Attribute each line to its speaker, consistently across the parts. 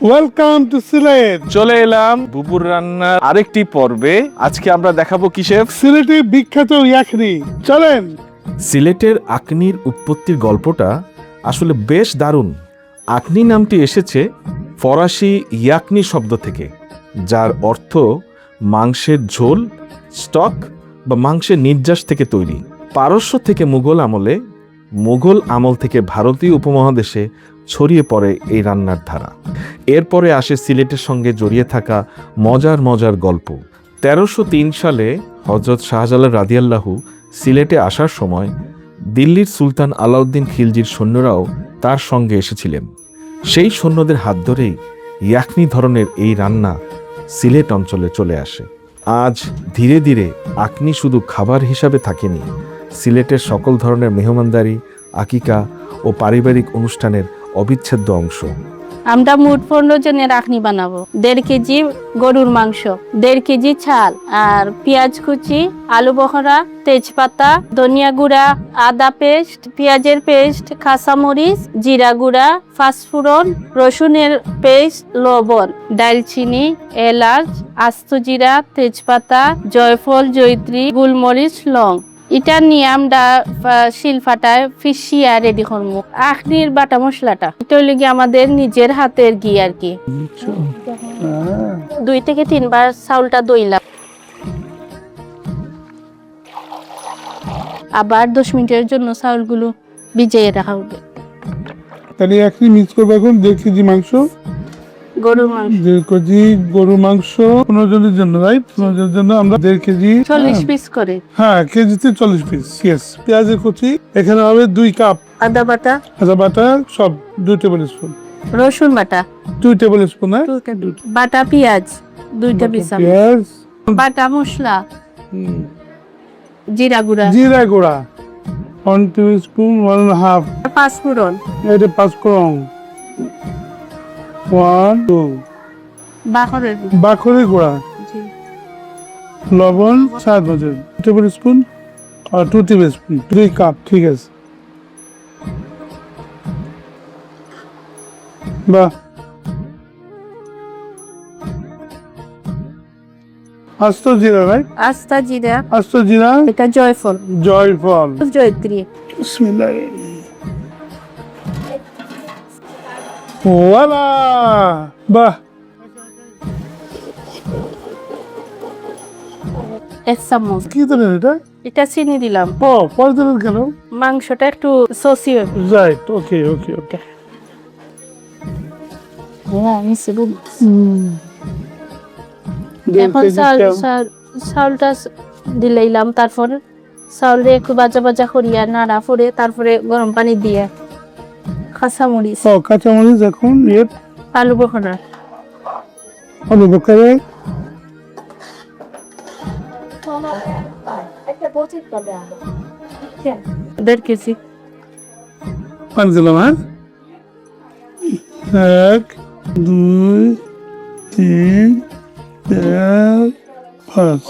Speaker 1: Welcome to Sylhet.
Speaker 2: চলে এলাম বুবুর রান্নার আরেকটি পর্বে। আজকে আমরা দেখাবো কি শেফ?
Speaker 1: সিলেটে বিখ্যাত ইয়াখনি। চলেন।
Speaker 2: সিলেটের আকনির উৎপত্তির গল্পটা আসলে বেশ দারুণ। আকনি নামটি এসেছে ফরাসি ইয়াকনি শব্দ থেকে, যার অর্থ মাংসের ঝোল, স্টক বা মাংসের নির্যাস থেকে তৈরি। পারস্য থেকে মুঘল আমল থেকে ভারতীয় উপমহাদেশে ছড়িয়ে পড়ে এই রান্নার ধারা। এরপরে আসে সিলেটের সঙ্গে জড়িয়ে থাকা মজার মজার গল্প। 1303 সালে হযরত শাহজালাল রাদিয়াল্লাহু সিলেটে আসার সময় দিল্লির সুলতান আলাউদ্দিন খিলজির সৈন্যরাও তার সঙ্গে এসেছিলেন। সেই সৈন্যদের হাত ধরেই ইয়াখনি ধরনের এই রান্না সিলেট অঞ্চলে চলে আসে। আজ ধীরে ধীরে আকনি শুধু খাবার হিসাবে থাকেনি, সিলেটের সকল ধরনের মেহমানদারি, আকিকা ও পারিবারিক অনুষ্ঠানের অবিচ্ছেদ্য অংশ।
Speaker 3: আমরা মোট 15 জনের আখনি বানাবো। 1.5 কেজি গরুর মাংস, 1.5 কেজি চাল, আর পেঁয়াজ কুচি, আলু বখরা, তেজপাতা, ধনিয়া গুঁড়া, আদা পেস্ট, পেঁয়াজের পেস্ট, কাঁচামরিচ, জিরা গুঁড়া, পাঁচফোড়ন, রসুনের পেস্ট, লবণ, দালচিনি, এলাচ, আস্ত জিরা, তেজপাতা, জয়ফল, জয়ত্রী, গোলমরিচ, লং। এটা নিয়ে আমরা শিলফাটায় ফিসিয়া রেডি করবো। আখনির বাটা মশলাটা এটা হইলে গিয়ে আমাদের নিজের হাতের ঘি আর কি। 2 থেকে 3 বার চাউলটা দইলাম, আবার 10 মিনিটের জন্য চাউলগুলো ভিজিয়ে রাখা হবে।
Speaker 1: তাহলে ইয়াখনি মিক্স করবো এখন 1.5 কেজি মাংস,
Speaker 3: গরুর মাংস
Speaker 1: 1.5 কেজি গরুর মাংস 15 জনের জন্য, রাইট? 15 জনের জন্য আমরা 1.5 কেজি
Speaker 3: 40 পিস করে।
Speaker 1: হ্যাঁ, কেজিতে 40 পিস। ইয়েস। পেঁয়াজের কুচি এখানে হবে 2 কাপ।
Speaker 3: আদা বাটা,
Speaker 1: আদা বাটা সব 2 টেবিল স্পুন।
Speaker 3: রসুন বাটা
Speaker 1: 2 টেবিল স্পুন। হ্যাঁ,
Speaker 3: বাটা পেঁয়াজ 2টা পিস,
Speaker 1: পেঁয়াজ,
Speaker 3: বাটা মশলা, জিরা গুঁড়া,
Speaker 1: জিরা গুঁড়া 1 টেবিল স্পুন, 1.5।
Speaker 3: পাঁচফোড়ন,
Speaker 1: এটা 5 করং 1 2।
Speaker 3: বাখরের
Speaker 1: বাখরি গুঁড়া, লবণ স্বাদ মতো 2 টেবিল স্পুন আর 2 টেবিল স্পুন, 3 কাপ। ঠিক আছে। বাহ, আস্ত জিরা, রাইট?
Speaker 3: আস্তা জিরা,
Speaker 1: আস্ত জিরা,
Speaker 3: এটা জয়ফল,
Speaker 1: জয়ফল,
Speaker 3: জয়ত্রী।
Speaker 1: বিসমিল্লাহ। ওয়ালা, বাহ।
Speaker 3: 1 চামচ।
Speaker 1: কি দিলেন এটা?
Speaker 3: এটা চিনি দিলাম।
Speaker 1: পরে দিলেন কেন?
Speaker 3: মাংসটা একটু সসি হবে।
Speaker 1: রাইট, ওকে ওকে ওকে।
Speaker 3: এখন চাউলটা দিলাম, তারপর চাউলে একটু বাজা বাজা করিয়া নাড়া পরে তারপরে গরম পানি দিয়ে কাঁচামরিচ,
Speaker 1: কাঁচামরিচ, এখন
Speaker 3: আলু বখরা,
Speaker 1: আলু বখরা,
Speaker 3: দেড় কেজি
Speaker 1: পানি দিলাম। হ্যাঁ, 1 2 3 4 5।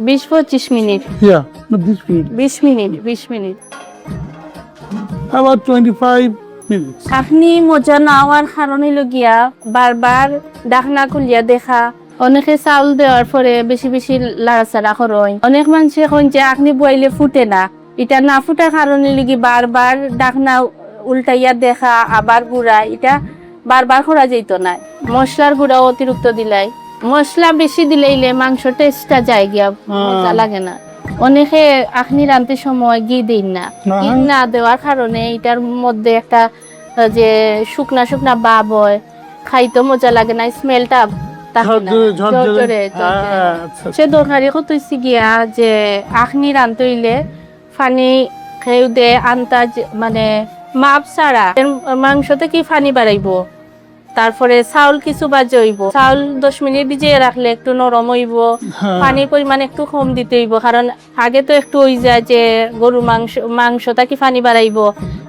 Speaker 3: 20-25 minute.
Speaker 1: Yeah, not this minute.
Speaker 3: 20 minute.
Speaker 1: About 25 minutes.
Speaker 3: আপনি মজা না হওয়ার কারণে লগিয়া বারবার ডাকনা খুলিয়া দেখা। অনেকে চাউল দেওয়ার পরে বেশি বেশি লাড়াচাড়া করয়। অনেক মানুষ এখন যে আপনি বইলে ফুটে না, এটা না ফুটার কারণে লগি বারবার ডাকনা উল্টাইয়া দেখা, আবার গুড়া, এটা বারবার করা যেত না। মশলার গুঁড়া অতিরিক্ত দিলাই, মশলা বেশি দিলেইলে মাংস টেস্টটা যায় গিয়া, মজা লাগে না। অনেকে আখনি রাঁধতে সময় ঘি দিন না, ঘি না দেওয়ার কারণে এটার মধ্যে একটা যে শুকনা শুকনা ভাব হয়, খাইতে মজা লাগে না, স্মেলটা সে দরকারি কতইছি গিয়া যে আখনি রাঁধতে হইলে ফানি খেউ দে আন্তাজ, মানে মাপ ছাড়া মাংসতে কি ফানি বাড়াইব, তারপরে চাউল কিছু বাজে হইব, চাউল 10 মিনিট ভিজিয়ে রাখলে একটু নরম হইব, পানির পরিমাণ একটু কম দিতে হইব, কারণ আগে তো একটু হই যায় যে গরু মাংসটা কি পানি বাড়াইব,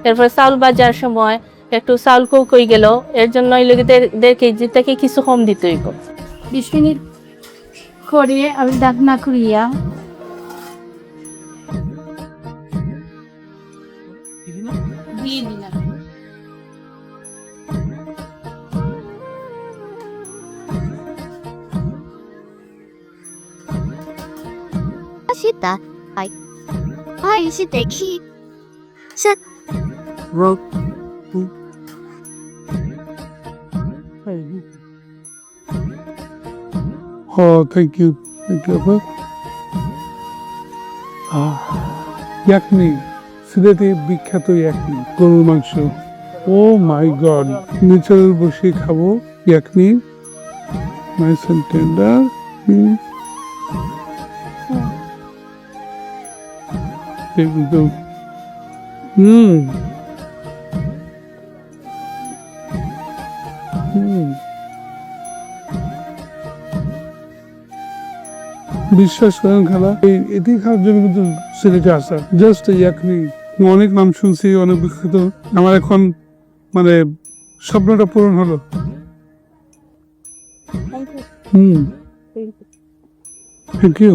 Speaker 3: এরপরে চাউল বাজার সময় একটু চাউল কই গেল, এর জন্য 1.5 কেজি থেকে কিছু কম দিতে হইব। 20 মিনিট করে আমি ডাকনা করিয়া
Speaker 4: সেটা আই আই এসে দেখি
Speaker 1: Oh, thank you. Thank you, Abba. Yakhni সিলেটে বিখ্যাত ইয়াকনি গরুর মাংস ও মাই গড নেচারাল বসে খাবো ইয়াকনি নাইস এন্ড টেন্ডার বিশ্বাস করেন খেলা এটি খাওয়ার জন্য কিন্তু সিলেটে আসা জাস্ট ইয়াকনি অনেক নাম শুনছি অনেক বিখ্যাত আমার এখন মানে স্বপ্নটা পূরণ হলো থ্যাংক ইউ